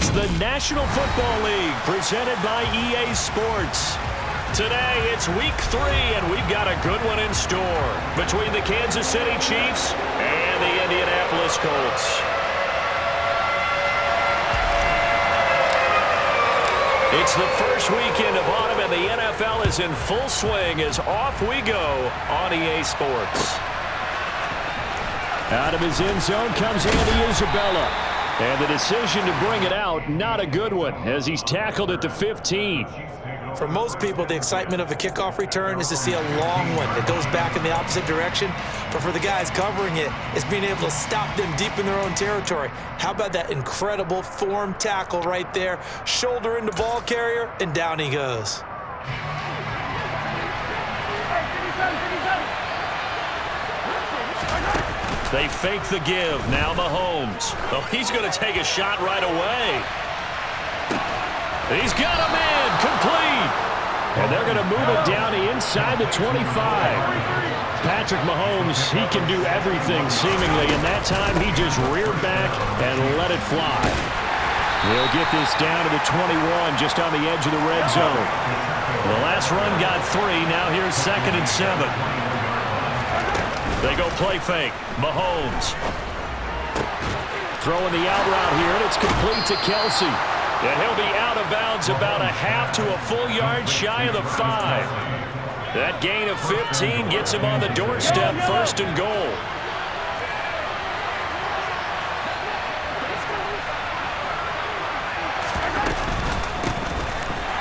It's the National Football League presented by EA Sports. Today, it's week 3, and we've got a good one in store between the Kansas City Chiefs and the Indianapolis Colts. It's the first weekend of autumn, and the NFL is in full swing as off we go on EA Sports. Out of his end zone comes Andy Isabella. And the decision to bring it out, not a good one, as he's tackled at the 15. For most people, the excitement of a kickoff return is to see a long one that goes back in the opposite direction. But for the guys covering it, it's being able to stop them deep in their own territory. How about that incredible form tackle right there? Shoulder into ball carrier, and down he goes. They fake the give. Now Mahomes. Oh, he's going to take a shot right away. He's got a man. Complete. And they're going to move it down inside the 25. Patrick Mahomes, he can do everything seemingly, and that time he just reared back and let it fly. He'll get this down to the 21, just on the edge of the red zone. The last run got 3. Now here's 2nd and 7. They go play fake. Mahomes. Throwing the out route here, and it's complete to Kelsey. And he'll be out of bounds about a half to a full yard shy of the 5. That gain of 15 gets him on the doorstep, 1st and goal.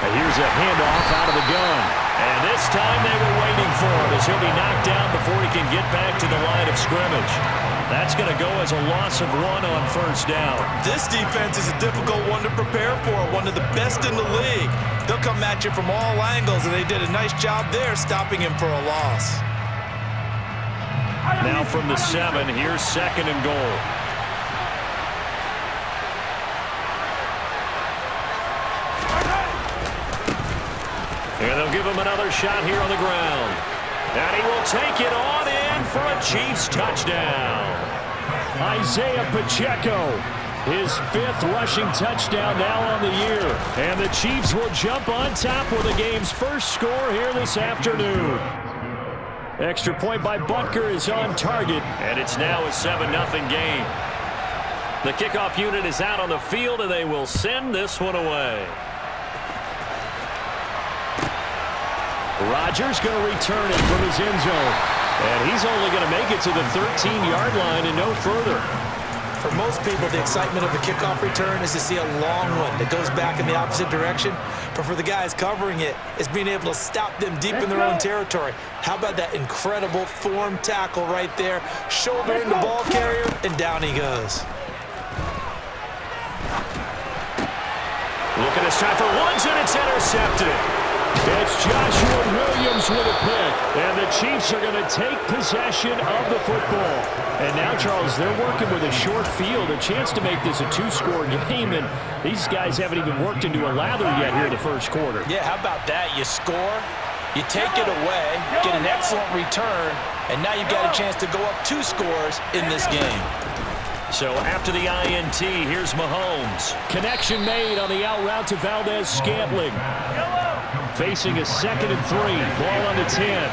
And here's a handoff out of the gun. And this time they were waiting for him as he'll be knocked down before he can get back to the line of scrimmage. That's going to go as a loss of 1 on 1st down. This defense is a difficult one to prepare for, one of the best in the league. They'll come at you from all angles, and they did a nice job there stopping him for a loss. Now from the 7, here's 2nd and goal. And they'll give him another shot here on the ground. And he will take it on in for a Chiefs touchdown. Isaiah Pacheco, his 5th rushing touchdown now on the year. And the Chiefs will jump on top with the game's first score here this afternoon. Extra point by Butker is on target, and it's now a 7-0 game. The kickoff unit is out on the field, and they will send this one away. Rodgers going to return it from his end zone. And he's only going to make it to the 13-yard line and no further. For most people, the excitement of a kickoff return is to see a long one that goes back in the opposite direction. But for the guys covering it, it's being able to stop them deep in their own territory. How about that incredible form tackle right there? Shoulder into ball carrier, and down he goes. Looking this time for Woods, and it's intercepted. It's Joshua Williams with a pick. And the Chiefs are going to take possession of the football. And now, Charles, they're working with a short field, a chance to make this a 2-score game. And these guys haven't even worked into a lather yet here in the first quarter. Yeah, how about that? You score, you take it away, get an excellent return, and now you've got a chance to go up 2 scores in this game. So after the INT, here's Mahomes. Connection made on the out route to Valdez-Scantling. Facing a 2nd and 3. Ball on the 10.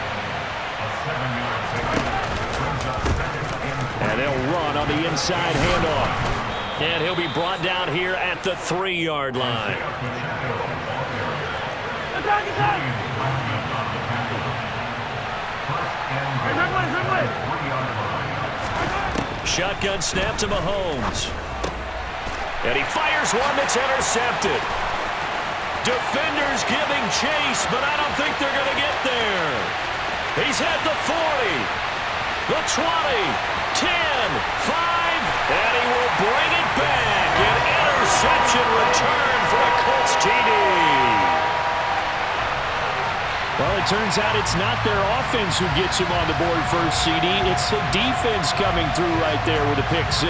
And they'll run on the inside handoff. And he'll be brought down here at the 3-yard line. Shotgun snap to Mahomes. And he fires one that's intercepted. Defenders giving chase, but I don't think they're going to get there. He's at the 40, the 20, 10, 5, and he will bring it back. An interception return for a Colts TD. Well, it turns out it's not their offense who gets him on the board first, CD. It's the defense coming through right there with a pick 6.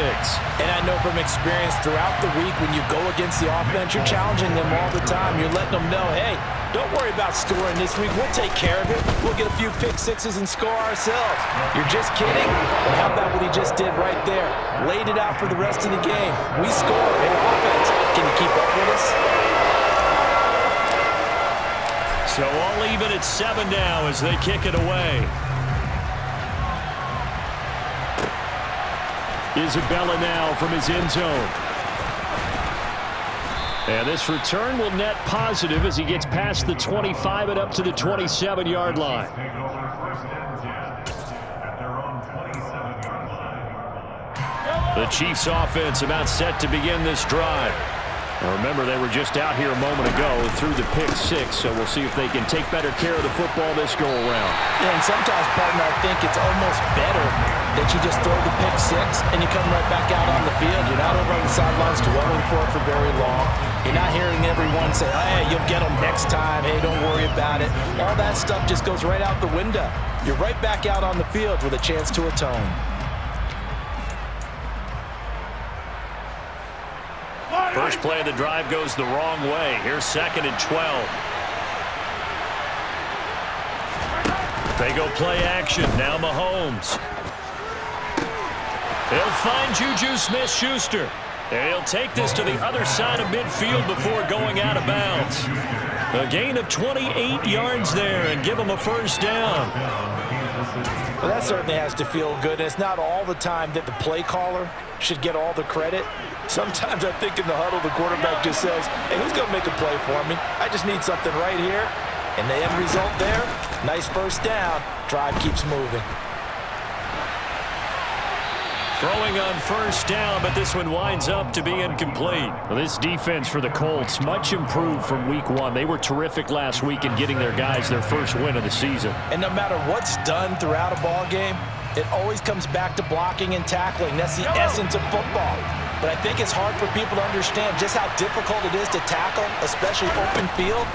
And I know from experience throughout the week when you go against the offense, you're challenging them all the time. You're letting them know, hey, don't worry about scoring this week. We'll take care of it. We'll get a few pick 6s and score ourselves. You're just kidding? But how about what he just did right there? Laid it out for the rest of the game. We score. Hey, offense, Can you keep up with us? So all even at 7 now as they kick it away. Isabella now from his end zone. And this return will net positive as he gets past the 25 and up to the 27-yard line. The Chiefs offense about set to begin this drive. Now remember, they were just out here a moment ago through the pick 6, so we'll see if they can take better care of the football this go-around. Yeah, and sometimes, partner, I think it's almost better that you just throw the pick 6 and you come right back out on the field. You're not over on the sidelines dwelling for it for very long. You're not hearing everyone say, hey, you'll get them next time. Hey, don't worry about it. All that stuff just goes right out the window. You're right back out on the field with a chance to atone. First play of the drive goes the wrong way. Here's 2nd and 12. They go play action. Now Mahomes. He'll find Juju Smith-Schuster. And he'll take this to the other side of midfield before going out of bounds. A gain of 28 yards there and give him a first down. Well, that certainly has to feel good. It's not all the time that the play caller should get all the credit. Sometimes I think in the huddle, the quarterback just says, hey, who's going to make a play for me? I just need something right here. And the end result there, nice first down. Drive keeps moving. Throwing on first down, but this one winds up to be incomplete. Well, this defense for the Colts, much improved from week 1. They were terrific last week in getting their guys their first win of the season. And no matter what's done throughout a ball game, it always comes back to blocking and tackling. That's the essence of football. But I think it's hard for people to understand just how difficult it is to tackle, especially open field.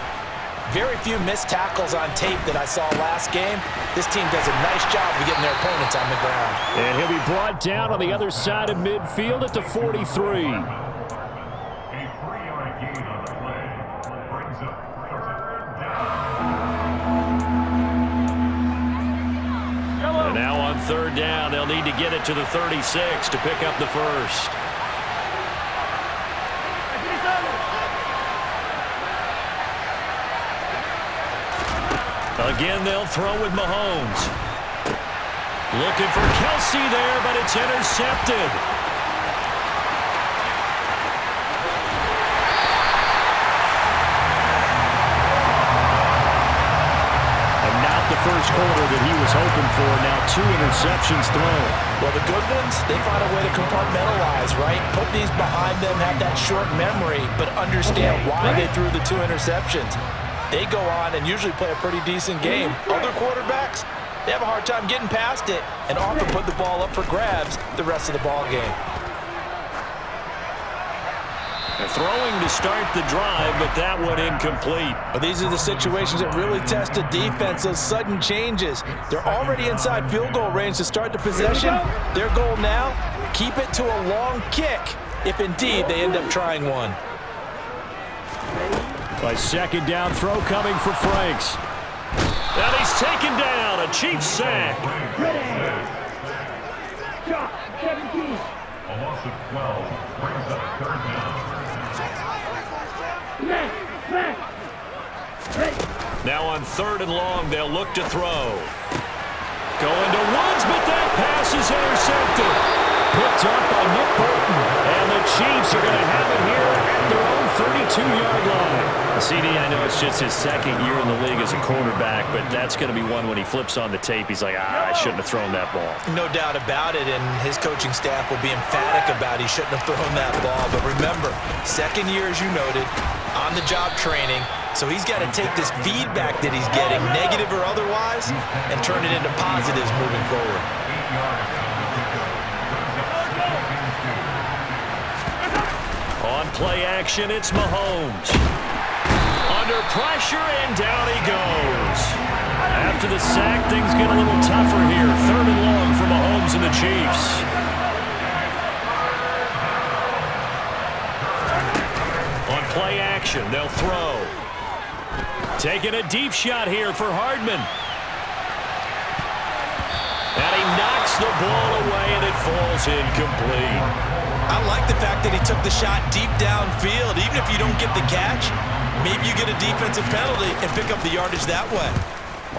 Very few missed tackles on tape that I saw last game. This team does a nice job of getting their opponents on the ground. And he'll be brought down on the other side of midfield at the 43. And now on 3rd down, they'll need to get it to the 36 to pick up the first. Again, they'll throw with Mahomes. Looking for Kelsey there, but it's intercepted. And not the first quarter that he was hoping for. Now 2 interceptions thrown. Well, the good ones, they find a way to compartmentalize, right? Put these behind them, have that short memory, but understand why they threw the 2 interceptions. They go on and usually play a pretty decent game. Other quarterbacks, they have a hard time getting past it and often put the ball up for grabs the rest of the ball game. They're throwing to start the drive, but that one incomplete. But these are the situations that really test a defense, those sudden changes. They're already inside field goal range to start the possession. Their goal now, keep it to a long kick, if indeed they end up trying one. A 2nd down throw coming for Franks. And he's taken down. A Chiefs sack. A loss of 12 brings up 3rd down. Now on 3rd and long, they'll look to throw. Going to Woods, but that pass is intercepted. Picked up by Nick Bolton. And the Chiefs are going to have it here at their own 32-yard line. CD, I know it's just his 2nd year in the league as a quarterback, but that's going to be one when he flips on the tape. He's like, I shouldn't have thrown that ball. No doubt about it, and his coaching staff will be emphatic about he shouldn't have thrown that ball. But remember, 2nd year, as you noted, on-the-job training, so he's got to take this feedback that he's getting, negative or otherwise, and turn it into positives moving forward. On play action, it's Mahomes. Under pressure, and down he goes. After the sack, things get a little tougher here. 3rd and long for Mahomes and the Chiefs. On play action, they'll throw. Taking a deep shot here for Hardman. And he knocks the ball away, and it falls incomplete. I like the fact that he took the shot deep downfield. Even if you don't get the catch, maybe you get a defensive penalty and pick up the yardage that way.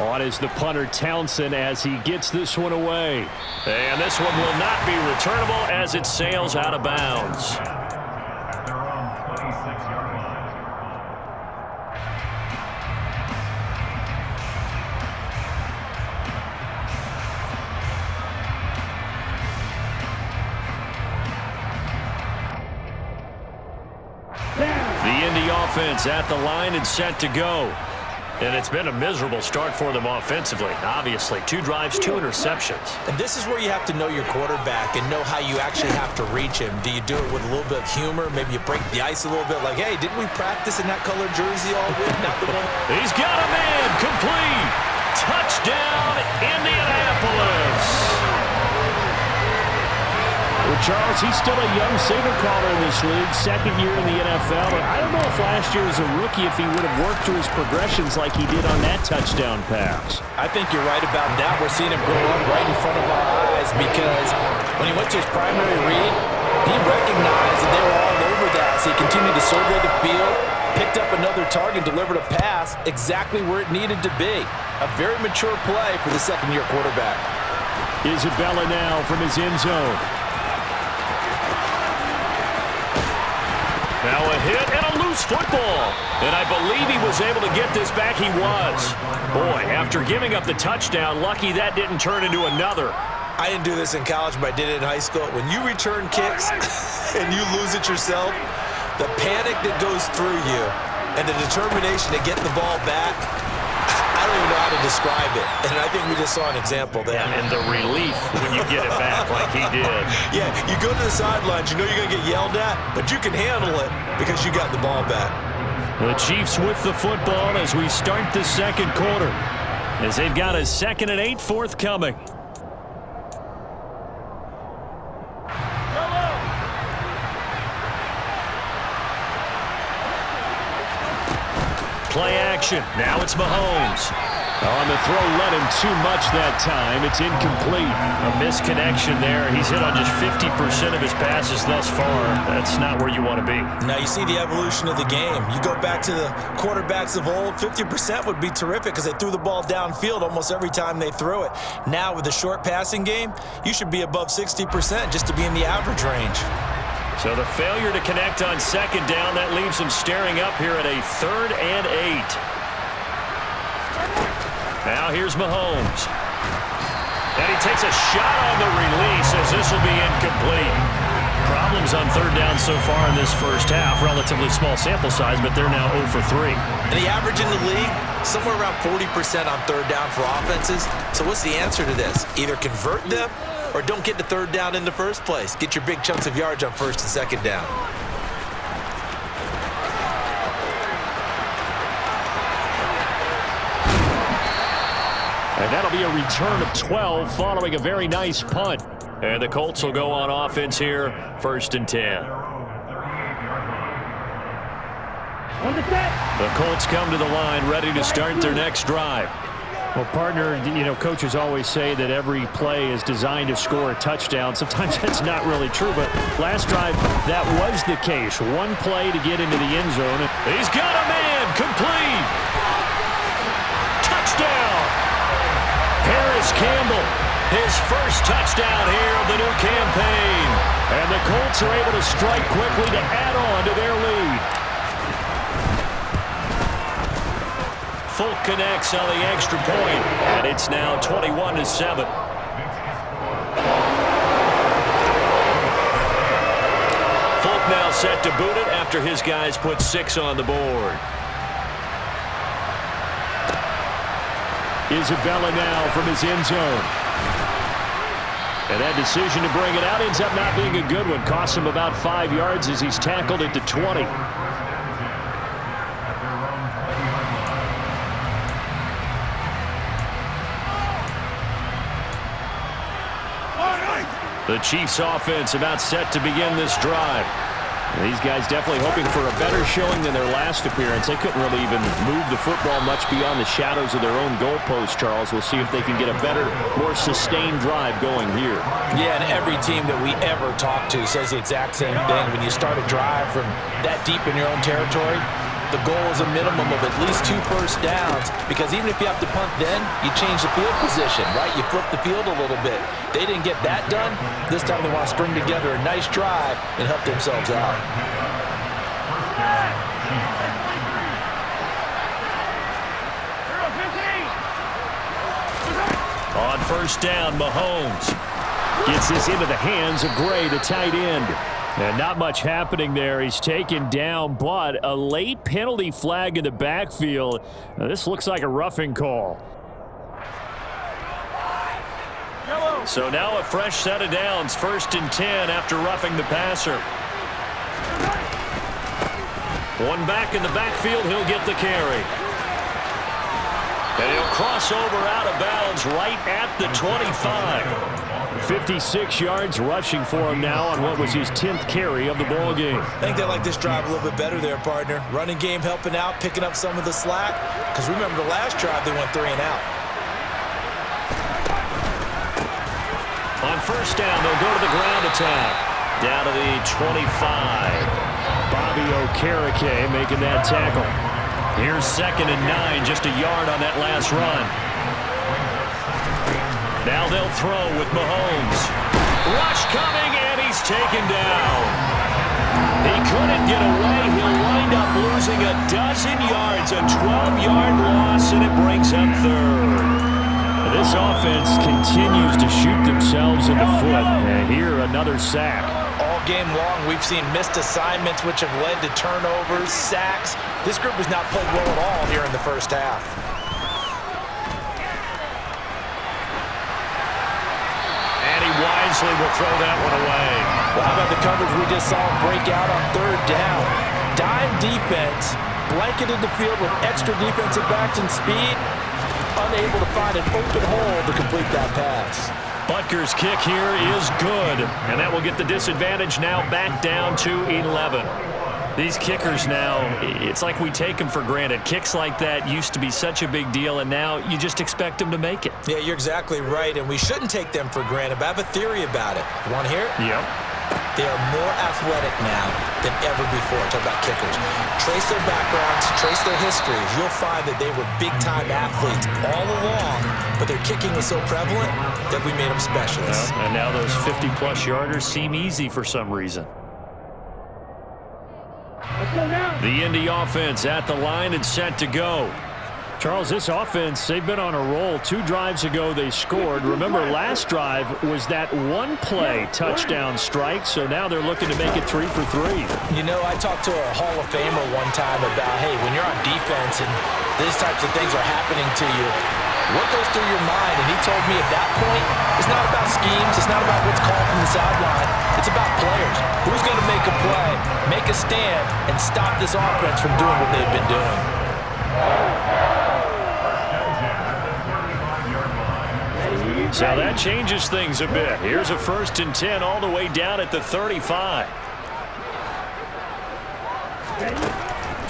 On is the punter Townsend as he gets this one away. And this one will not be returnable as it sails out of bounds. At their own 26-yard line. The Indy offense at the line and set to go. And it's been a miserable start for them offensively. Obviously, 2 drives, 2 interceptions. And this is where you have to know your quarterback and know how you actually have to reach him. Do you do it with a little bit of humor? Maybe you break the ice a little bit like, hey, didn't we practice in that colored jersey all week? Not the one. He's got a man. Complete. Touchdown, Indianapolis. Well, Charles, he's still a young signal caller in this league, second year in the NFL. But I don't know if last year as a rookie, if he would have worked through his progressions like he did on that touchdown pass. I think you're right about that. We're seeing him grow up right in front of our eyes because when he went to his primary read, he recognized that they were all over that. So he continued to survey the field, picked up another target, delivered a pass exactly where it needed to be. A very mature play for the second-year quarterback. Isabella now from his end zone. Now a hit and a loose football. And I believe he was able to get this back. He was. Boy, after giving up the touchdown, lucky that didn't turn into another. I didn't do this in college, but I did it in high school. When you return kicks and you lose it yourself, the panic that goes through you and the determination to get the ball back, I don't even know how to describe it. And I think we just saw an example there. And the relief when you get it back like he did. Yeah, you go to the sidelines, you know you're going to get yelled at, but you can handle it because you got the ball back. The Chiefs with the football as we start the second quarter, as they've got a 2nd and 8 forthcoming. Play action. Now it's Mahomes. On the throw, led him too much that time. It's incomplete. A misconnection there. He's hit on just 50% of his passes thus far. That's not where you want to be. Now you see the evolution of the game. You go back to the quarterbacks of old, 50% would be terrific because they threw the ball downfield almost every time they threw it. Now with the short passing game, you should be above 60% just to be in the average range. So the failure to connect on 2nd down, that leaves him staring up here at a 3rd and 8. Now here's Mahomes. And he takes a shot on the release as this will be incomplete. Problems on 3rd down so far in this first half. Relatively small sample size, but they're now 0 for 3. And the average in the league, somewhere around 40% on 3rd down for offenses. So what's the answer to this? Either convert them or don't get to 3rd down in the first place. Get your big chunks of yards on 1st and 2nd down. And that'll be a return of 12 following a very nice punt. And the Colts will go on offense here, 1st and 10. The Colts come to the line ready to start their next drive. Well, partner, you know, coaches always say that every play is designed to score a touchdown. Sometimes that's not really true, but last drive, that was the case. One play to get into the end zone. He's got a man, complete. Touchdown. Harris Campbell, his first touchdown here of the new campaign. And the Colts are able to strike quickly to add on to their lead. Folk connects on the extra point, and it's now 21-7. Folk now set to boot it after his guys put 6 on the board. Isabella now from his end zone. And that decision to bring it out ends up not being a good one. Costs him about 5 yards as he's tackled at the 20. The Chiefs offense about set to begin this drive. These guys definitely hoping for a better showing than their last appearance. They couldn't really even move the football much beyond the shadows of their own goalpost, Charles. We'll see if they can get a better, more sustained drive going here. Yeah, and every team that we ever talk to says the exact same thing. When you start a drive from that deep in your own territory, the goal is a minimum of at least 2 first downs, because even if you have to punt then, you change the field position, right? You flip the field a little bit. They didn't get that done. This time they want to string together a nice drive and help themselves out. On first down, Mahomes gets this into the hands of Gray, the tight end. And not much happening there. He's taken down, but a late penalty flag in the backfield. Now, this looks like a roughing call. So now a fresh set of downs, 1st and 10 after roughing the passer. One back in the backfield, he'll get the carry. And he'll cross over out of bounds right at the 25. 56 yards rushing for him now on what was his 10th carry of the ball game. I think they like this drive a little bit better there, partner. Running game helping out, picking up some of the slack. Because remember the last drive, they went 3 and out. On first down, they'll go to the ground attack. Down to the 25. Bobby Okereke making that tackle. Here's 2nd and 9, just a yard on that last run. Now they'll throw with Mahomes. Rush coming, and he's taken down. He couldn't get away. He'll wind up losing a dozen yards, a 12-yard loss, and it brings up 3rd. This offense continues to shoot themselves in the foot. And here, another sack. All game long, we've seen missed assignments, which have led to turnovers, sacks. This group has not played well at all here in the first half. Wisely will throw that one away. Well, how about the coverage we just saw break out on 3rd down? Dime defense, blanketed the field with extra defensive backs and speed, unable to find an open hole to complete that pass. Butker's kick here is good, and that will get the disadvantage now back down to 11. These kickers now, it's like we take them for granted. Kicks like that used to be such a big deal, and now you just expect them to make it. Yeah, you're exactly right, and we shouldn't take them for granted, but I have a theory about it. You want to hear it? Yep. They are more athletic now than ever before. Talk about kickers. Trace their backgrounds, trace their histories. You'll find that they were big-time athletes all along, but their kicking was so prevalent that we made them specialists. And now those 50-plus yarders seem easy for some reason. The Indy offense at the line and set to go. Charles, this offense, they've been on a roll. 2 drives ago they scored. Remember, last drive was that one-play touchdown strike, so now they're looking to make it 3 for 3. You know, I talked to a Hall of Famer one time about, hey, when you're on defense and these types of things are happening to you, what goes through your mind? And he told me at that point, it's not about schemes, it's not about what's called from the sideline, it's about players. Who's going to make a play, make a stand, and stop this offense from doing what they've been doing? So that changes things a bit. Here's a 1st and 10 all the way down at the 35.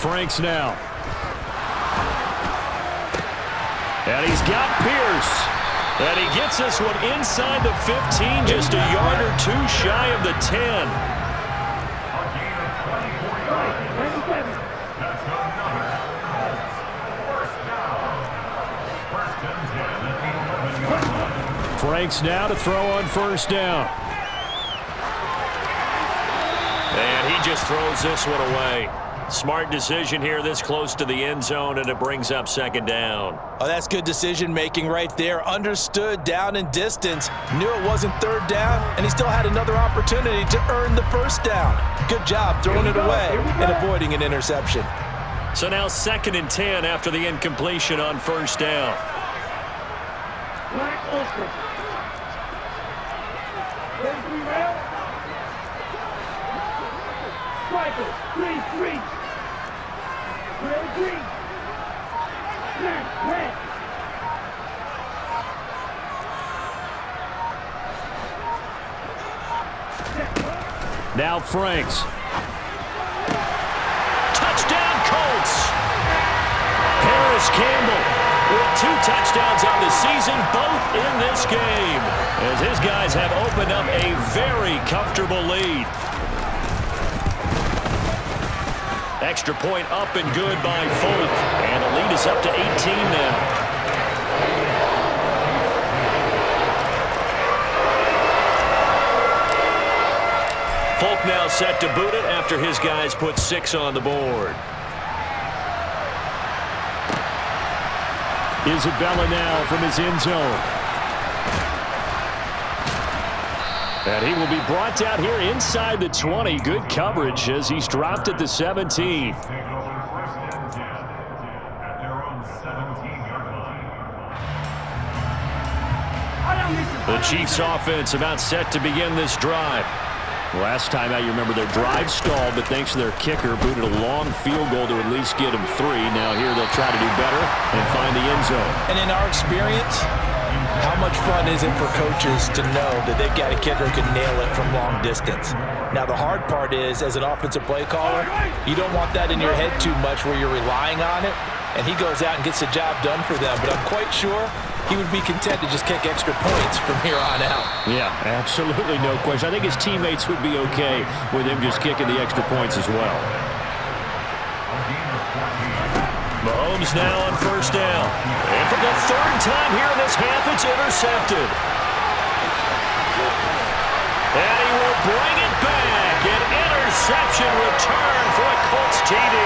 Franks now. And he's got Pierce. And he gets this one inside the 15, just a yard or 2 shy of the 10. Franks now to throw on first down. And he just throws this one away. Smart decision here this close to the end zone, and it brings up 2nd down. Oh, that's good decision-making right there. Understood down and distance. Knew it wasn't 3rd down, and he still had another opportunity to earn the 1st down. Good job throwing it away and avoiding an interception. So now 2nd and 10 after the incompletion on first down. Now Franks. Campbell with 2 touchdowns on the season, both in this game, as his guys have opened up a very comfortable lead. Extra point up and good by Folk, and the lead is up to 18 now. Folk now set to boot it after his guys put 6 on the board. Isabella now from his end zone. And he will be brought down here inside the 20. Good coverage as he's dropped at the 17. The Chiefs offense about set to begin this drive. Last time out, you remember their drive stalled, but thanks to their kicker, booted a long field goal to at least get him 3. Now here they'll try to do better and find the end zone. And in our experience, how much fun is it for coaches to know that they've got a kicker who can nail it from long distance? Now, the hard part is, as an offensive play caller, you don't want that in your head too much where you're relying on it, and he goes out and gets the job done for them. But I'm quite sure he would be content to just kick extra points from here on out. Yeah, absolutely no question. I think his teammates would be okay with him just kicking the extra points as well. Mahomes now on first down. And for the 3rd time here in this half, it's intercepted. And he will bring it back. An interception return for a Colts TD.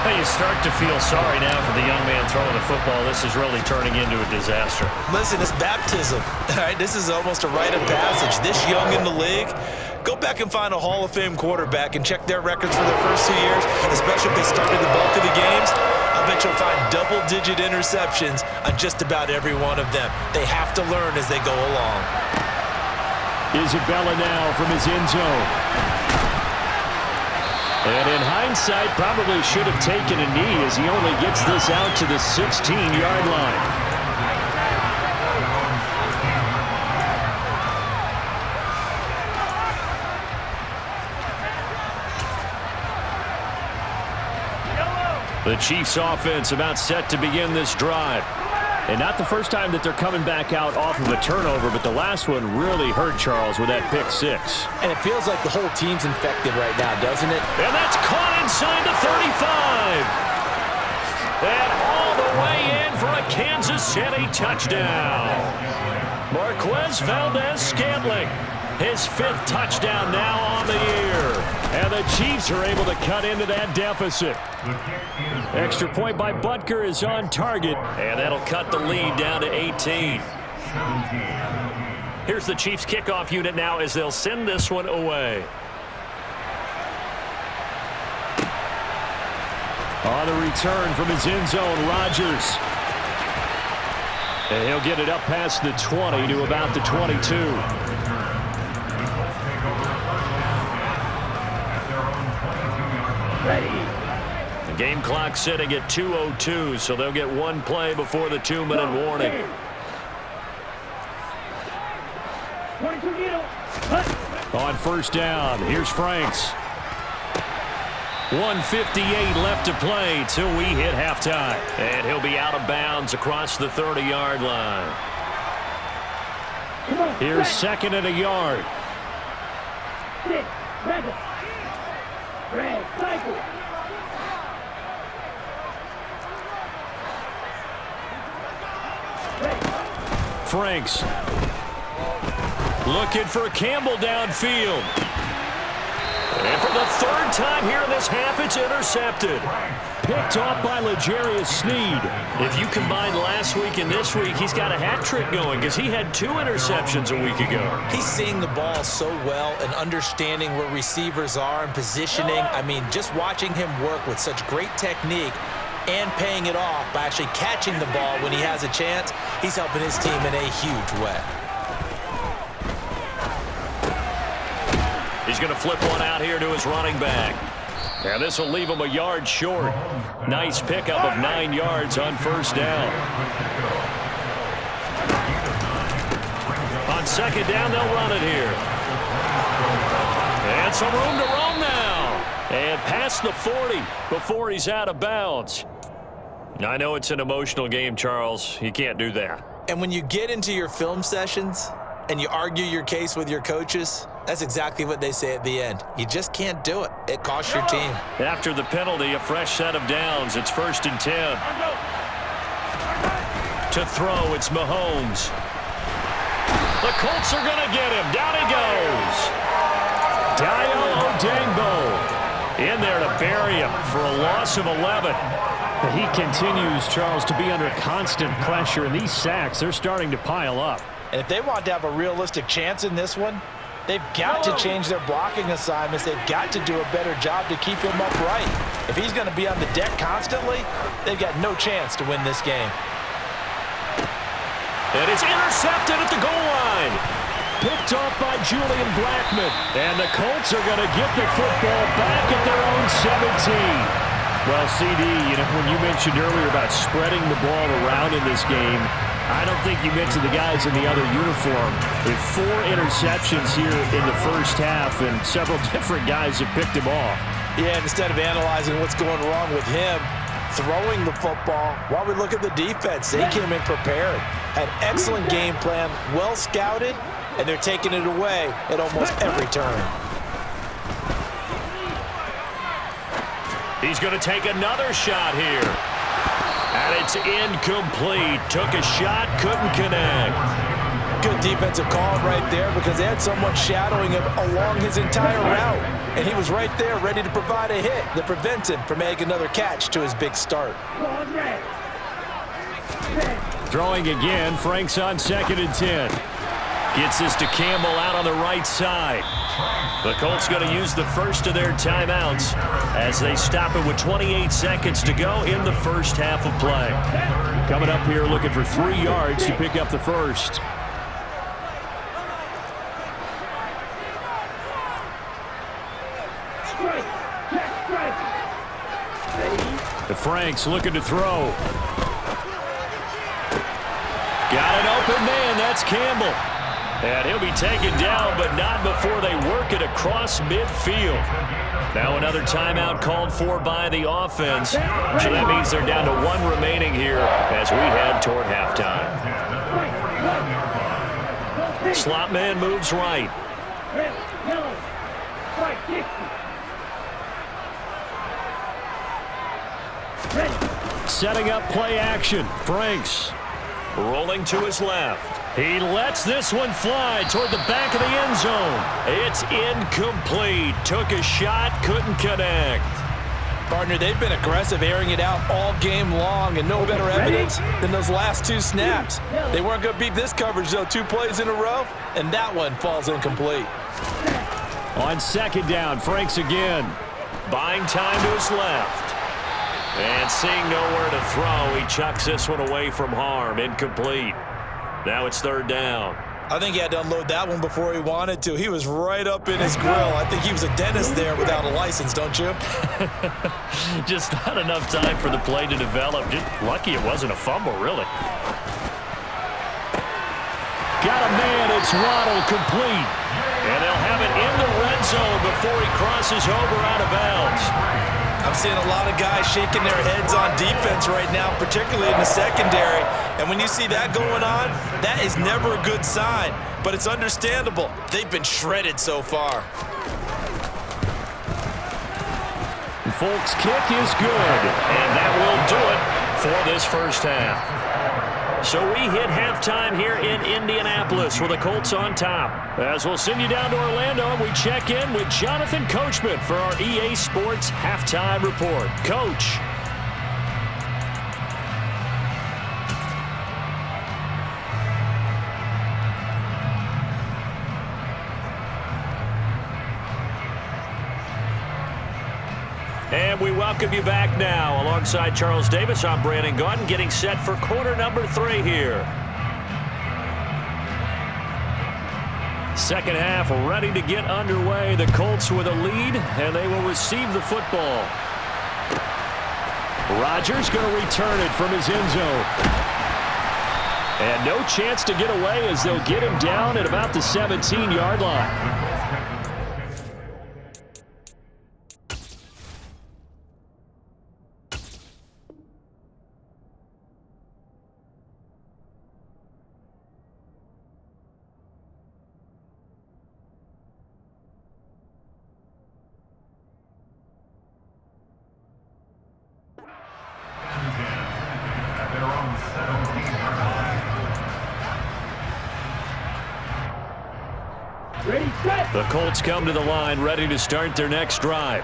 You start to feel sorry now for the young man throwing the football. This is really turning into a disaster. Listen, it's baptism. All right, this is almost a rite of passage. This young in the league, go back and find a Hall of Fame quarterback and check their records for their first 2 years, especially if they started the bulk of the games. I bet you'll find double-digit interceptions on just about every one of them. They have to learn as they go along. Isabella now from his end zone. And in hindsight, probably should have taken a knee as he only gets this out to the 16-yard line. The Chiefs offense about set to begin this drive. And not the first time that they're coming back out off of a turnover, but the last one really hurt Charles with that pick 6. And it feels like the whole team's infected right now, doesn't it? And that's caught inside the 35. And all the way in for a Kansas City touchdown. Marquez Valdez-Scantling, his 5th touchdown now on the year. And the Chiefs are able to cut into that deficit. Extra point by Butker is on target. And that'll cut the lead down to 18. Here's the Chiefs kickoff unit now as they'll send this one away. On the return from his end zone, Rodgers. And he'll get it up past the 20 to about the 22. The game clock sitting at 2:02, so they'll get one play before the 2-minute warning. On first down, here's Franks. 1:58 left to play till we hit halftime. And he'll be out of bounds across the 30-yard line. Here's 2nd and a yard. Franks looking for Campbell downfield. And for the 3rd time here in this half, it's intercepted. Picked off by L'Jarius Sneed. If you combine last week and this week, he's got a hat trick going because he had 2 interceptions a week ago. He's seeing the ball so well and understanding where receivers are and positioning. I mean, just watching him work with such great technique and paying it off by actually catching the ball when he has a chance, he's helping his team in a huge way. He's going to flip one out here to his running back. And this will leave him a yard short. Nice pickup of 9 yards on first down. On second down, they'll run it here. And some room to roam now. And past the 40 before he's out of bounds. I know it's an emotional game, Charles. You can't do that. And when you get into your film sessions and you argue your case with your coaches, that's exactly what they say at the end. You just can't do it. It costs your team. After the penalty, a fresh set of downs. It's 1st and 10. To throw, it's Mahomes. The Colts are going to get him. Down he goes. Dayo Odeyingbo in there to bury him for a loss of 11. He continues, Charles, to be under constant pressure, and these sacks, they're starting to pile up. And if they want to have a realistic chance in this one, they've got to change their blocking assignments. They've got to do a better job to keep him upright. If he's going to be on the deck constantly, they've got no chance to win this game. And it's intercepted at the goal line. Picked off by Julian Blackmon. And the Colts are going to get the football back at their own 17. Well, CD, when you mentioned earlier about spreading the ball around in this game, I don't think you mentioned the guys in the other uniform. With 4 interceptions here in the first half, and several different guys have picked him off. Yeah, instead of analyzing what's going wrong with him throwing the football, while we look at the defense, they came in prepared. Had excellent game plan, well scouted, and they're taking it away at almost every turn. He's going to take another shot here. And it's incomplete. Took a shot, couldn't connect. Good defensive call right there because they had someone shadowing him along his entire route. And he was right there ready to provide a hit that prevents him from making another catch to his big start. Throwing again, Frank's on 2nd and 10. Gets this to Campbell out on the right side. The Colts going to use the first of their timeouts as they stop it with 28 seconds to go in the first half of play. Coming up here looking for 3 yards to pick up the first. The Frank's looking to throw. Got an open man. That's Campbell. And he'll be taken down, but not before they work it across midfield. Now another timeout called for by the offense. So that means they're down to 1 remaining here as we head toward halftime. Slot man moves right. Setting up play action. Franks rolling to his left. He lets this one fly toward the back of the end zone. It's incomplete. Took a shot, couldn't connect. Partner, they've been aggressive, airing it out all game long, and no better evidence than those last 2 snaps. They weren't going to beat this coverage, though. 2 plays in a row, and that one falls incomplete. On 2nd down, Franks again. Buying time to his left. And seeing nowhere to throw, he chucks this one away from harm. Incomplete. Now it's 3rd down. I think he had to unload that one before he wanted to. He was right up in his grill. I think he was a dentist there without a license, don't you? Just not enough time for the play to develop. Just lucky it wasn't a fumble, really. Got a man. It's Waddle, complete. And they'll have it in the red zone before he crosses over out of bounds. I'm seeing a lot of guys shaking their heads on defense right now, particularly in the secondary. And when you see that going on, that is never a good sign. But it's understandable. They've been shredded so far. Folk's kick is good. And that will do it for this first half. So we hit halftime here in Indianapolis with the Colts on top. As we'll send you down to Orlando, and we check in with Jonathan Coachman for our EA Sports Halftime Report. Coach. And we welcome you back now. Alongside Charles Davis, I'm Brandon Gaudin, getting set for quarter number 3 here. Second half ready to get underway. The Colts with a lead, and they will receive the football. Rodgers going to return it from his end zone. And no chance to get away as they'll get him down at about the 17-yard line. The Colts come to the line, ready to start their next drive.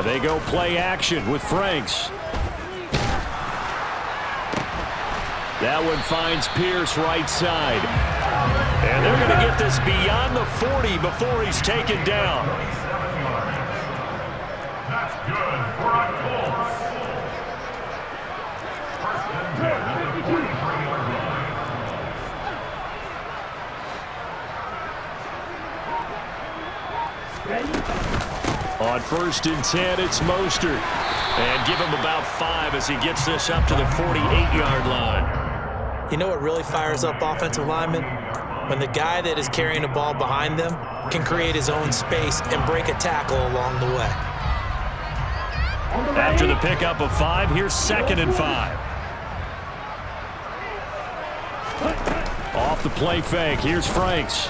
They go play action with Franks. That one finds Pierce right side. And they're going to get this beyond the 40 before he's taken down. That's good for a Colts. First and 10 at the 23-yard line. On first and 10, it's Mostert. And give him about 5 as he gets this up to the 48-yard line. You know what really fires up offensive linemen? When the guy that is carrying the ball behind them can create his own space and break a tackle along the way. After the pickup of 5, here's 2nd and 5. Off the play fake, here's Franks.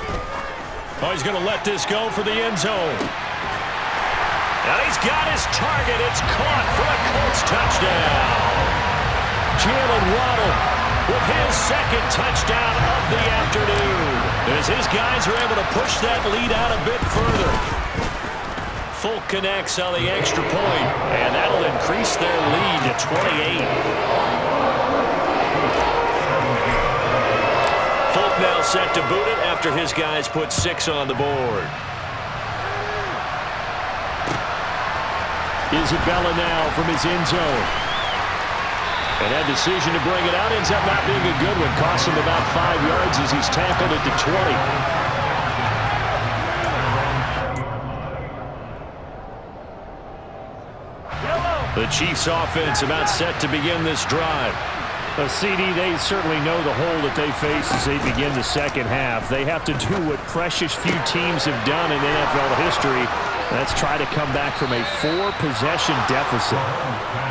Oh, he's going to let this go for the end zone. And he's got his target. It's caught for a Colts touchdown. Jalen Waddle with his 2nd touchdown of the afternoon. As his guys are able to push that lead out a bit further. Folk connects on the extra point, and that'll increase their lead to 28. Folk now set to boot it after his guys put 6 on the board. Isabella now from his end zone. And that decision to bring it out ends up not being a good one. Costs him about 5 yards as he's tackled at the 20. The Chiefs offense about set to begin this drive. CD, they certainly know the hole that they face as they begin the second half. They have to do what precious few teams have done in NFL history. That's try to come back from a 4-possession deficit.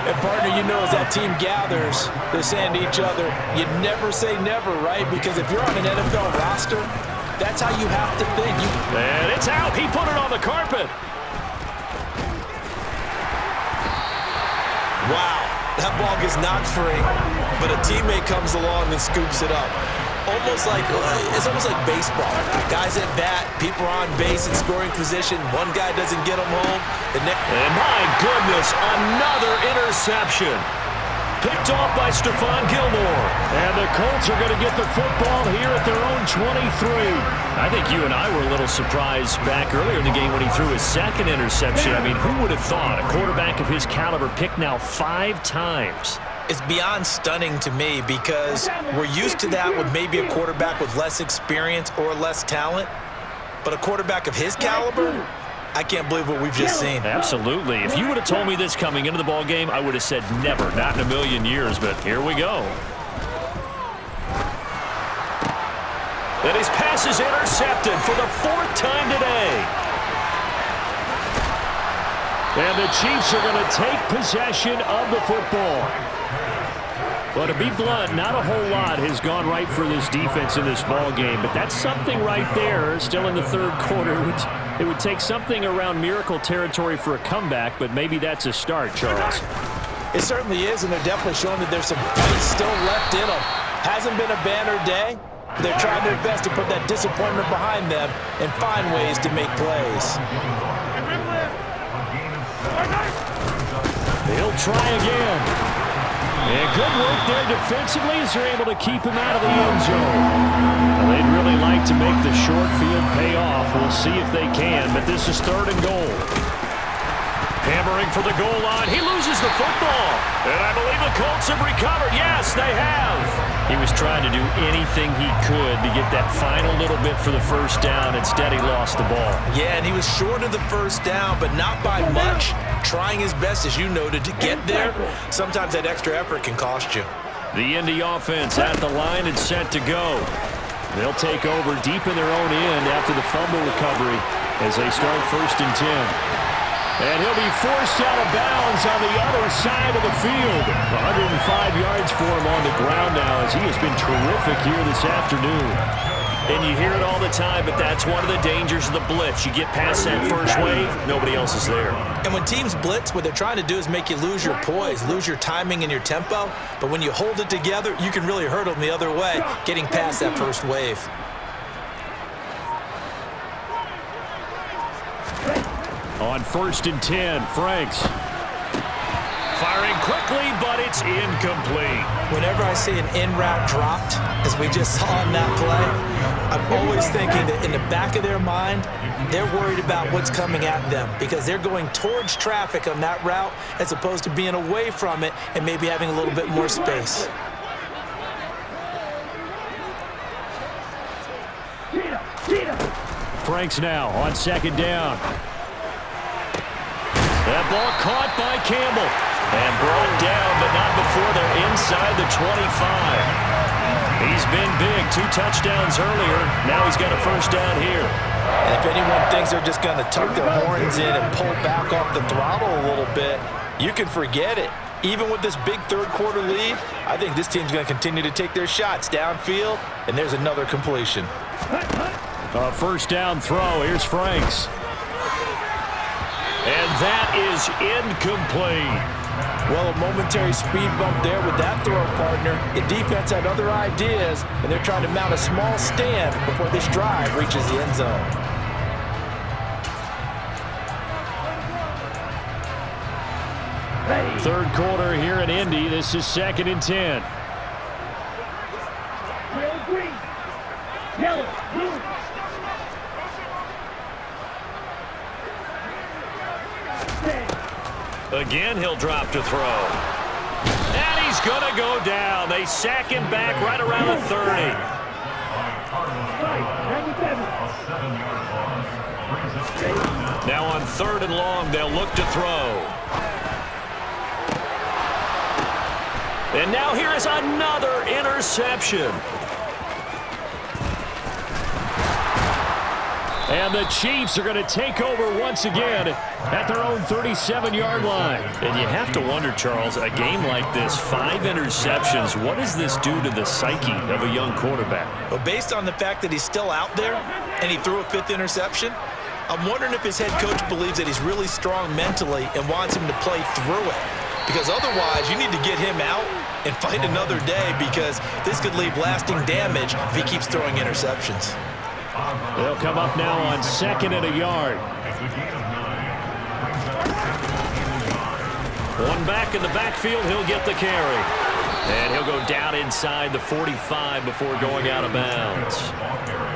And partner, you know, as that team gathers, they're saying to each other, you never say never, right? Because if you're on an NFL roster, that's how you have to think. And it's out. He put it on the carpet. Wow, that ball gets knocked free, but a teammate comes along and scoops it up. It's almost like baseball. Guys at bat, people are on base in scoring position. One guy doesn't get them home. And my goodness, another interception. Picked off by Stephon Gilmore. And the Colts are going to get the football here at their own 23. I think you and I were a little surprised back earlier in the game when he threw his 2nd interception. I mean, who would have thought a quarterback of his caliber picked now 5 times? It's beyond stunning to me because we're used to that with maybe a quarterback with less experience or less talent. But a quarterback of his caliber, I can't believe what we've just seen. Absolutely. If you would have told me this coming into the ball game, I would have said never, not in a million years, but here we go. And his pass is intercepted for the 4th time today. And the Chiefs are going to take possession of the football. Well, to be blunt, not a whole lot has gone right for this defense in this ball game, but that's something right there. Still in the 3rd quarter. It would take something around miracle territory for a comeback, but maybe that's a start, Charles. It certainly is, and they're definitely showing that there's some fight still left in them. Hasn't been a banner day. They're trying their best to put that disappointment behind them and find ways to make plays. He'll try again. And good work there defensively as they're able to keep him out of the end zone. Well, they'd really like to make the short field pay off. We'll see if they can, but this is 3rd and goal. Hammering for the goal line. He loses the football. And I believe the Colts have recovered. Yes, they have. He was trying to do anything he could to get that final little bit for the 1st down. Instead, he lost the ball. Yeah, and he was short of the 1st down, but not by much. Trying his best, as you noted, to get there. Sometimes that extra effort can cost you. The Indy offense at the line and set to go. They'll take over deep in their own end after the fumble recovery as they start 1st and 10. And he'll be forced out of bounds on the other side of the field. 105 yards for him on the ground now as he has been terrific here this afternoon. And you hear it all the time, but that's one of the dangers of the blitz. You get past that first wave, nobody else is there. And when teams blitz, what they're trying to do is make you lose your poise, lose your timing and your tempo. But when you hold it together, you can really hurt them the other way, getting past that first wave. On 1st and 10, Franks. Firing quickly, but it's incomplete. Whenever I see an in route dropped, as we just saw in that play, I'm always thinking that in the back of their mind, they're worried about what's coming at them because they're going towards traffic on that route as opposed to being away from it and maybe having a little bit more space. Franks now on 2nd down. That ball caught by Campbell and brought down, but not before they're inside the 25. He's been big, 2 touchdowns earlier. Now he's got a 1st down here. And if anyone thinks they're just going to tuck their horns in and pull back off the throttle a little bit, you can forget it. Even with this big 3rd quarter lead, I think this team's going to continue to take their shots downfield, and there's another completion. A 1st down throw. Here's Franks. And that is incomplete. Well, a momentary speed bump there with that throw, partner. The defense had other ideas, and they're trying to mount a small stand before this drive reaches the end zone. Third quarter here in Indy. This is 2nd and 10. Again, he'll drop to throw. And he's going to go down. They sack him back right around the 30. Now on 3rd and long, they'll look to throw. And now here is another interception. And the Chiefs are going to take over once again at their own 37-yard line. And you have to wonder, Charles, a game like this, 5 interceptions, what does this do to the psyche of a young quarterback? Well, based on the fact that he's still out there and he threw a 5th interception, I'm wondering if his head coach believes that he's really strong mentally and wants him to play through it. Because otherwise, you need to get him out and fight another day because this could leave lasting damage if he keeps throwing interceptions. They'll come up now on 2nd and a yard. One back in the backfield, he'll get the carry. And he'll go down inside the 45 before going out of bounds.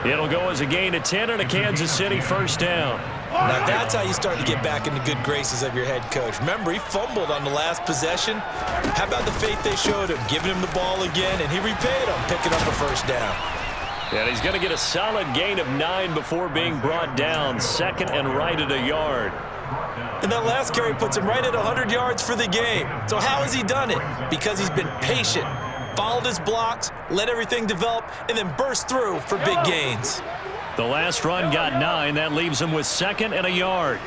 It'll go as a gain of 10 and a Kansas City 1st down. Now that's how you start to get back into good graces of your head coach. Remember, he fumbled on the last possession. How about the faith they showed him, giving him the ball again, and he repaid him, picking up a 1st down. And he's going to get a solid gain of 9 before being brought down. 2nd and right at a yard. And that last carry puts him right at 100 yards for the game. So how has he done it? Because he's been patient, followed his blocks, let everything develop, and then burst through for big gains. The last run got 9. That leaves him with 2nd and a yard.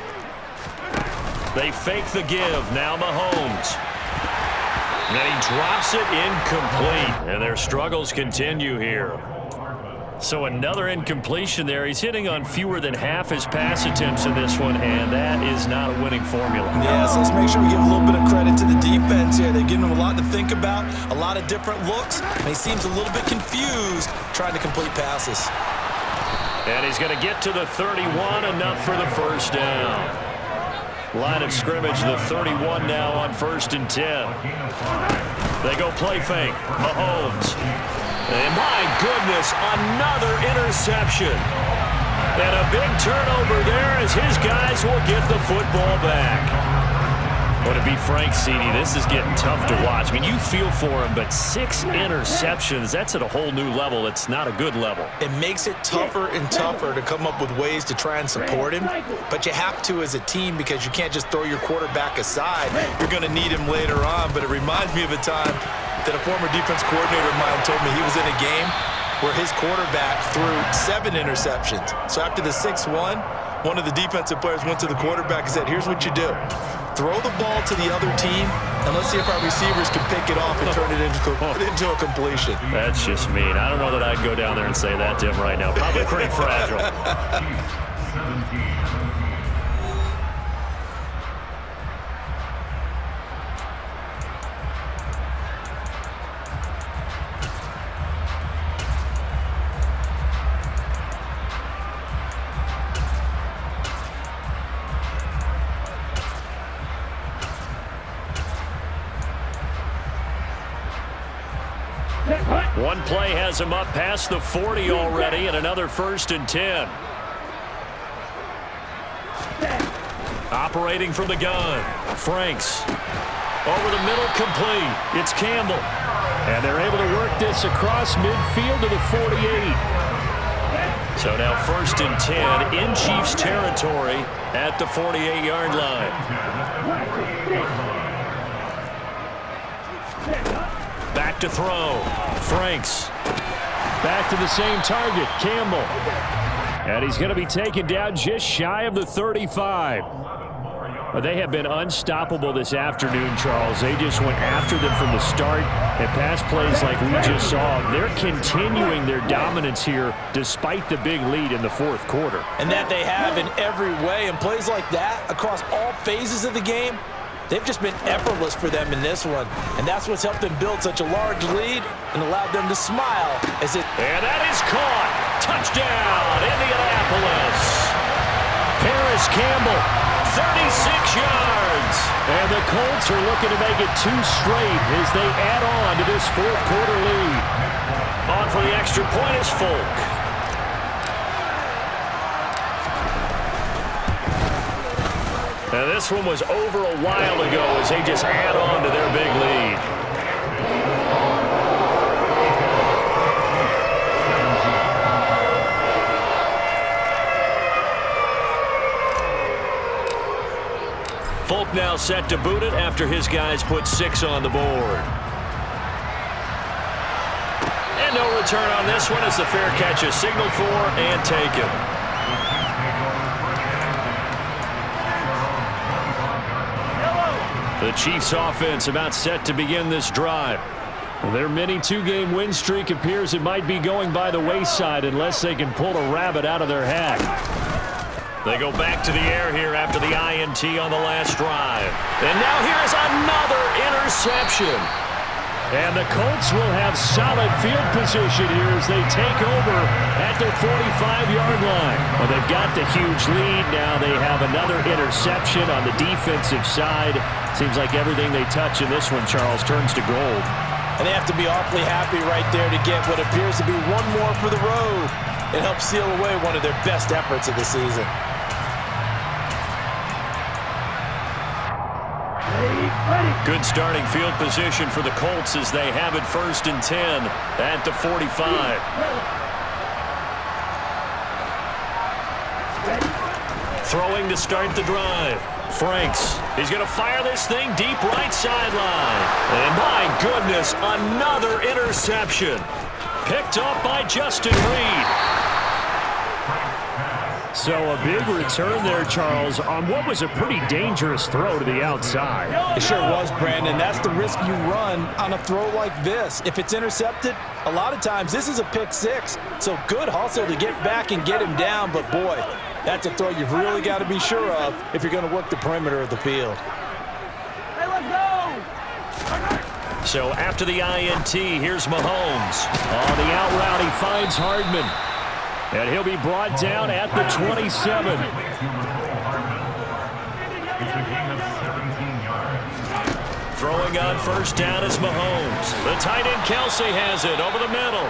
They fake the give. Now Mahomes. And he drops it incomplete. And their struggles continue here. So another incompletion there. He's hitting on fewer than half his pass attempts in this one, and that is not a winning formula. Yeah, so let's make sure we give a little bit of credit to the defense here. They're giving him a lot to think about, a lot of different looks, and he seems a little bit confused trying to complete passes. And he's going to get to the 31, enough for the 1st down. Line of scrimmage, the 31 now on 1st and 10. They go play fake. Mahomes. And my goodness, another interception. And a big turnover there as his guys will get the football back. Well, to be frank, CD, this is getting tough to watch. I mean, you feel for him, but 6 interceptions, that's at a whole new level. It's not a good level. It makes it tougher and tougher to come up with ways to try and support him, but you have to as a team because you can't just throw your quarterback aside. You're going to need him later on, but it reminds me of a time that a former defense coordinator of mine told me he was in a game where his quarterback threw 7 interceptions. So after the 6th one of the defensive players went to the quarterback and said, here's what you do. Throw the ball to the other team And let's see if our receivers can pick it off and turn it into a completion. That's just mean. I don't know that I'd go down there and say that to him right now. Probably pretty fragile. Chiefs 17. One play has him up past the 40 already, and another 1st and 10. Operating from the gun. Franks. Over the middle, complete. It's Campbell. And they're able to work this across midfield to the 48. So now 1st and 10 in Chiefs territory at the 48-yard line. Back to throw. Franks. Back to the same target, Campbell. And he's going to be taken down just shy of the 35. They have been unstoppable this afternoon, Charles. They just went after them from the start, and pass plays like we just saw. They're continuing their dominance here despite the big lead in the 4th quarter. And that they have in every way. And plays like that across all phases of the game, they've just been effortless for them in this one. And that's what's helped them build such a large lead and allowed them to smile as it... And that is caught. Touchdown, Indianapolis. Paris Campbell, 36 yards. And the Colts are looking to make it 2 straight as they add on to this 4th quarter lead. On for the extra point is Folk. Now this one was over a while ago as they just add on to their big lead. Folk now set to boot it after his guys put 6 on the board. And no return on this one as the fair catch is signaled for and taken. The Chiefs offense about set to begin this drive. Well, their mini 2-game win streak appears it might be going by the wayside unless they can pull a rabbit out of their hat. They go back to the air here after the INT on the last drive. And now here's another interception. And the Colts will have solid field position here as they take over at their 45-yard line. Well, they've got the huge lead. Now they have another interception on the defensive side. Seems like everything they touch in this one, Charles, turns to gold. And they have to be awfully happy right there to get what appears to be one more for the road. It helps seal away one of their best efforts of the season. Good starting field position for the Colts as they have it 1st and 10 at the 45. Throwing to start the drive. Franks. He's going to fire this thing deep right sideline. And my goodness, another interception. Picked up by Justin Reed. So a big return there, Charles, on what was a pretty dangerous throw to the outside. It sure was, Brandon. That's the risk you run on a throw like this. If it's intercepted, a lot of times this is a pick 6. So good hustle to get back and get him down. But, boy, that's a throw you've really got to be sure of if you're going to work the perimeter of the field. Hey, let's go! So after the INT, here's Mahomes. On the out route, he finds Hardman. And he'll be brought down at the 27. Throwing on 1st down is Mahomes. The tight end Kelsey has it over the middle.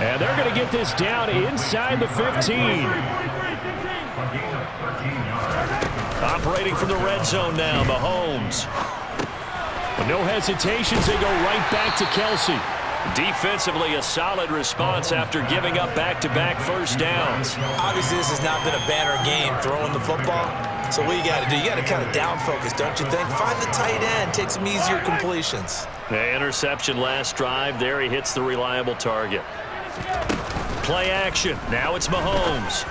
And they're going to get this down inside the 15. Operating from the red zone now, Mahomes. With no hesitations, they go right back to Kelsey. Defensively, a solid response after giving up back-to-back 1st downs. Obviously, this has not been a banner game throwing the football. So what you got to do, you got to kind of down focus, don't you think? Find the tight end, take some easier completions. The interception last drive. There he hits the reliable target. Play action. Now it's Mahomes.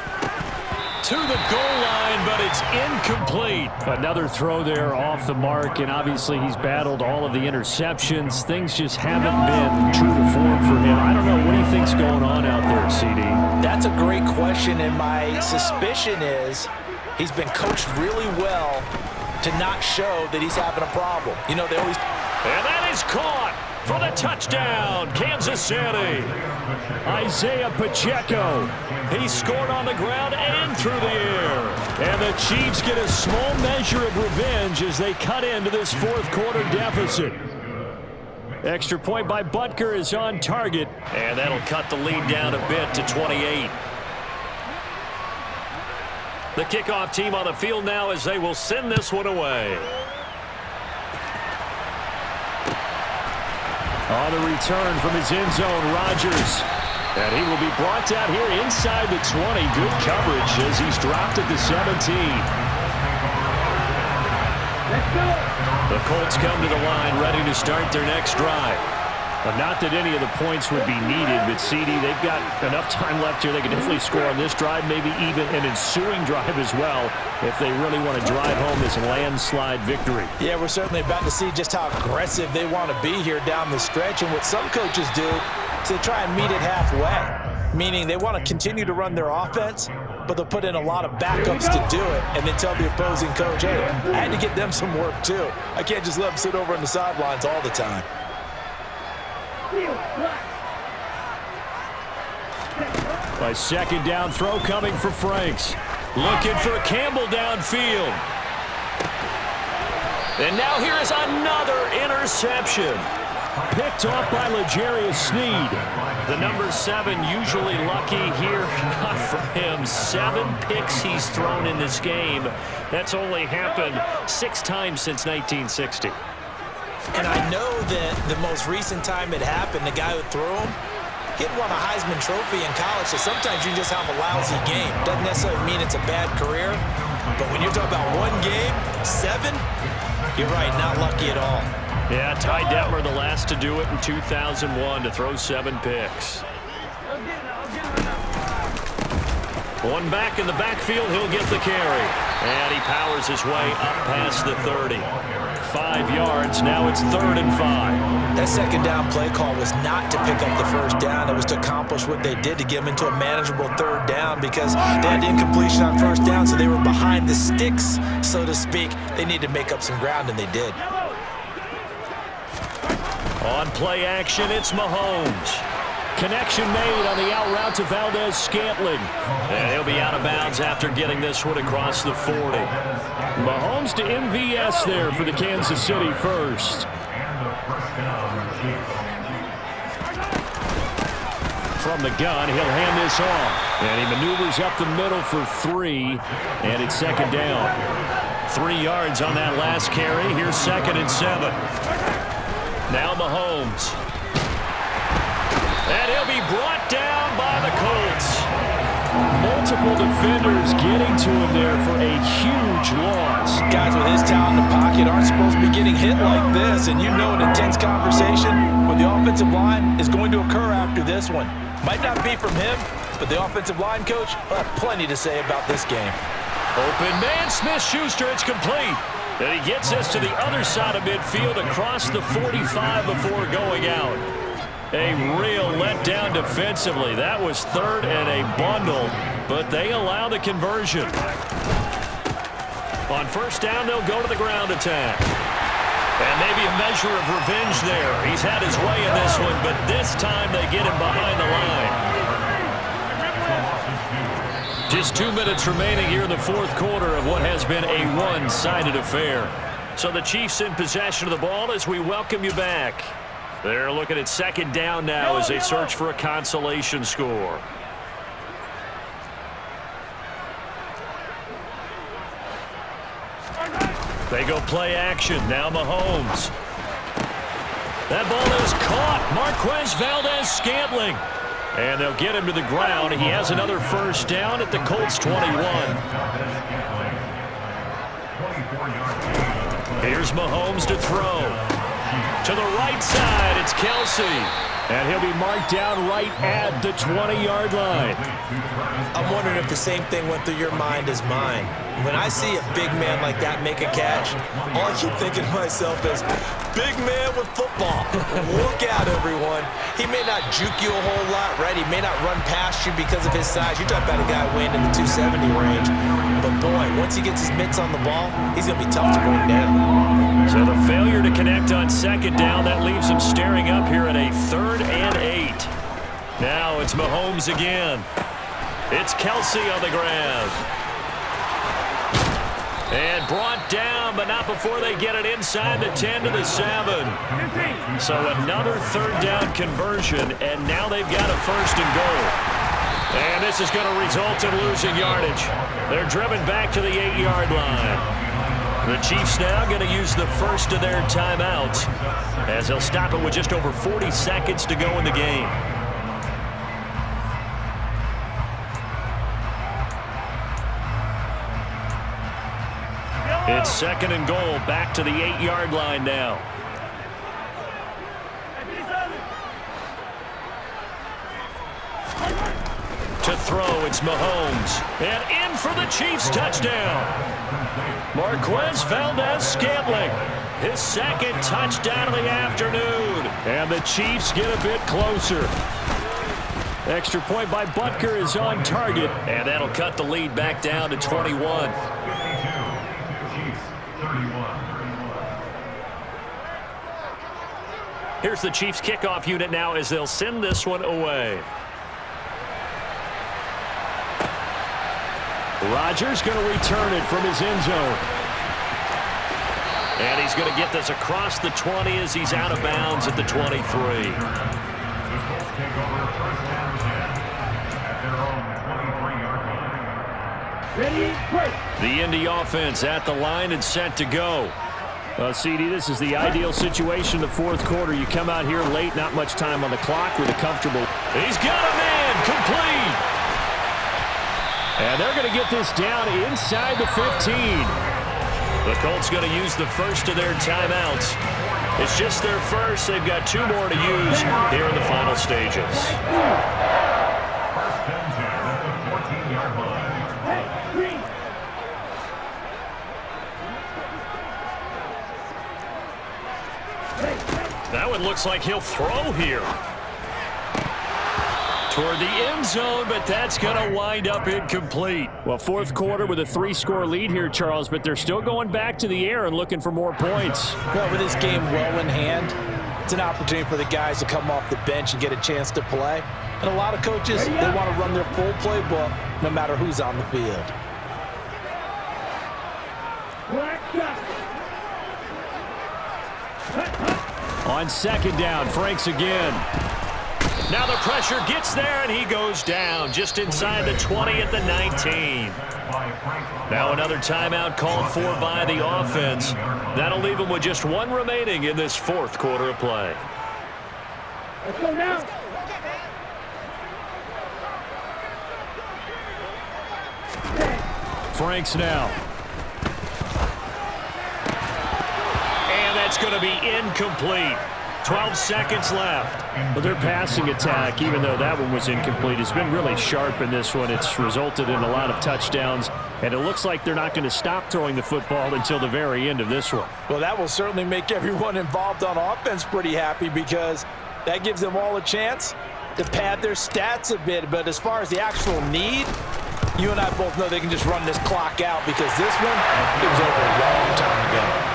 to the goal line, but it's incomplete. Another throw there off the mark, and obviously he's battled all of the interceptions. Things just haven't been true to form for him. I don't know. What do you think's going on out there, CD? That's a great question, and my suspicion is he's been coached really well to not show that he's having a problem. You know, they always... And that is caught for the touchdown, Kansas City. Isaiah Pacheco. He scored on the ground and through the air. And the Chiefs get a small measure of revenge as they cut into this fourth quarter deficit. Extra point by Butker is on target. And that'll cut the lead down a bit to 28. The kickoff team on the field now as they will send this one away. On the return from his end zone, Rodgers. And he will be brought down here inside the 20. Good coverage as he's dropped at the 17. The Colts come to the line ready to start their next drive. Not that any of the points would be needed, but CD, they've got enough time left here. They can definitely score on this drive, maybe even an ensuing drive as well, if they really want to drive home this landslide victory. Yeah, we're certainly about to see just how aggressive they want to be here down the stretch. And what some coaches do is they try and meet it halfway, meaning they want to continue to run their offense, but they'll put in a lot of backups to do it and then tell the opposing coach, hey, I had to get them some work too. I can't just let them sit over on the sidelines all the time. A second down throw coming for Franks. Looking for Campbell downfield. And now here is another interception. Picked off by L'Jarius Sneed. The number 7 usually lucky here. Not for him. 7 picks he's thrown in this game. That's only happened 6 times since 1960. And I know that the most recent time it happened, the guy who threw him, he had won a Heisman Trophy in college, so sometimes you just have a lousy game. Doesn't necessarily mean it's a bad career, but when you're talking about one game, 7, you're right, not lucky at all. Yeah, Ty Detmer, the last to do it in 2001, to throw 7 picks. One back in the backfield, he'll get the carry. And he powers his way up past the 30. 5 yards, now it's 3rd and 5. That second down play call was not to pick up the first down. It was to accomplish what they did to get them into a manageable 3rd down because they had incompletion on first down, so they were behind the sticks, so to speak. They needed to make up some ground, and they did. On play action, it's Mahomes. Connection made on the out route to Valdez-Scantling. And he'll be out of bounds after getting this one across the 40. Mahomes to MVS there for the Kansas City first. From the gun, he'll hand this off. And he maneuvers up the middle for 3, and it's 2nd down. 3 yards on that last carry. Here's 2nd and 7. Now Mahomes. And he'll be brought down by the Colts. Multiple defenders getting to him there for a huge loss. Guys with his talent in the pocket aren't supposed to be getting hit like this, and you know an intense conversation with the offensive line is going to occur after this one. Might not be from him, but the offensive line coach will have plenty to say about this game. Open man, Smith-Schuster, it's complete. And he gets us to the other side of midfield across the 45 before going out. A real letdown defensively. That was 3rd and a bundle, but they allow the conversion. On first down, they'll go to the ground attack. And maybe a measure of revenge there. He's had his way in this one, but this time they get him behind the line. Just 2 minutes remaining here in the 4th quarter of what has been a one-sided affair. So the Chiefs in possession of the ball as we welcome you back. They're looking at 2nd down now as they search for a consolation score. They go play action. Now Mahomes. That ball is caught. Marquez Valdez-Scantling. And they'll get him to the ground. He has another first down at the Colts 21. Here's Mahomes to throw. To the right side, it's Kelsey. And he'll be marked down right at the 20-yard line. I'm wondering if the same thing went through your mind as mine. When I see a big man like that make a catch, all I keep thinking to myself is, big man with football. Look out, everyone. He may not juke you a whole lot, right? He may not run past you because of his size. You're talking about a guy weighing in the 270 range. But, boy, once he gets his mitts on the ball, he's going to be tough to bring down. So the failure to connect on second down, that leaves him staring up here at a 3rd and 8. Now it's Mahomes again. It's Kelsey on the ground. And brought down, but not before they get it inside the 10 to the 7. So another 3rd down conversion, and now they've got a 1st and goal. And this is going to result in losing yardage. They're driven back to the 8-yard line. The Chiefs now going to use the first of their timeouts as they'll stop it with just over 40 seconds to go in the game. It's 2nd and goal, back to the 8-yard line now. To throw, it's Mahomes. And in for the Chiefs touchdown. Marquez Valdez-Scantling, his 2nd touchdown of the afternoon. And the Chiefs get a bit closer. Extra point by Butker is on target. And that'll cut the lead back down to 21. Here's the Chiefs kickoff unit now as they'll send this one away. Rodgers going to return it from his end zone. And he's going to get this across the 20 as he's out of bounds at the 23. The Indy offense at the line and set to go. CD, this is the ideal situation in the 4th quarter. You come out here late, not much time on the clock with a comfortable. He's got a man, complete. And they're going to get this down inside the 15. The Colts going to use the first of their timeouts. It's just their first. They've got 2 more to use here in the final stages. That one looks like he'll throw here. Toward the end zone, but that's going to wind up incomplete. Well, 4th quarter with a 3-score lead here, Charles, but they're still going back to the air and looking for more points. Well, with this game well in hand, it's an opportunity for the guys to come off the bench and get a chance to play. And a lot of coaches, they want to run their full playbook no matter who's on the field. On 2nd down, Franks again. Now the pressure gets there, and he goes down just inside the 20 at the 19. Now another timeout called for by the offense. That'll leave him with just 1 remaining in this 4th quarter of play. Let's go now. Franks now. And that's going to be incomplete. 12 seconds left. But their passing attack, even though that one was incomplete, has been really sharp in this one. It's resulted in a lot of touchdowns, and it looks like they're not going to stop throwing the football until the very end of this one. Well, that will certainly make everyone involved on offense pretty happy because that gives them all a chance to pad their stats a bit. But as far as the actual need, you and I both know they can just run this clock out because this one, it was over a long time ago.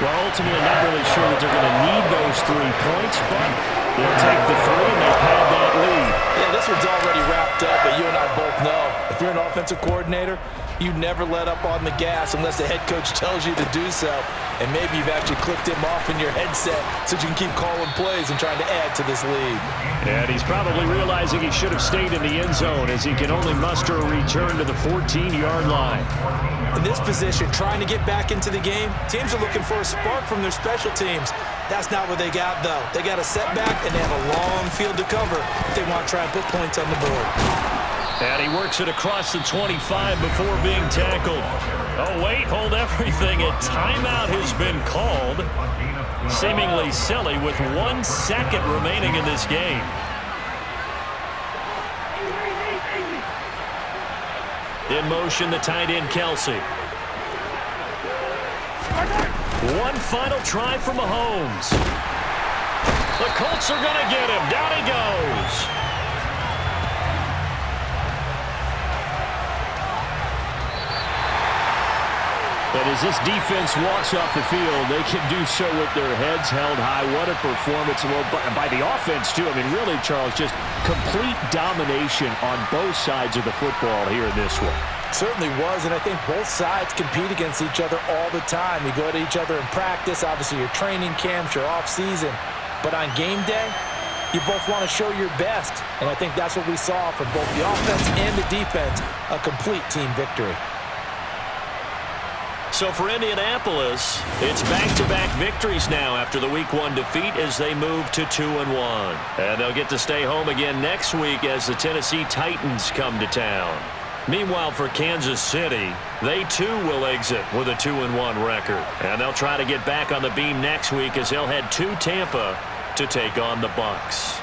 Well, ultimately, not really sure that they're going to need those 3 points, but they'll take the 3 and they'll pad that lead. Yeah, this one's already wrapped up, but you and I both know if you're an offensive coordinator, you never let up on the gas unless the head coach tells you to do so. And maybe you've actually clicked him off in your headset so you can keep calling plays and trying to add to this lead. And he's probably realizing he should have stayed in the end zone as he can only muster a return to the 14-yard line. In this position, trying to get back into the game, teams are looking for a spark from their special teams. That's not what they got, though. They got a setback, and they have a long field to cover if they want to try and put points on the board. And he works it across the 25 before being tackled. Oh, wait, hold everything. A timeout has been called. Seemingly silly with 1 second remaining in this game. In motion, the tight end, Kelsey. One final try for Mahomes. The Colts are going to get him. Down he goes. And as this defense walks off the field, they can do so with their heads held high. What a performance. Well, by the offense, too. I mean, really, Charles, just complete domination on both sides of the football here in this one. Certainly was, and I think both sides compete against each other all the time. You go to each other in practice, obviously your training camps, your off-season. But on game day, you both want to show your best. And I think that's what we saw from both the offense and the defense, a complete team victory. So for Indianapolis, it's back-to-back victories now after the Week 1 defeat as they move to 2-1. And they'll get to stay home again next week as the Tennessee Titans come to town. Meanwhile, for Kansas City, they too will exit with a 2-1 record. And they'll try to get back on the beam next week as they'll head to Tampa to take on the Bucs.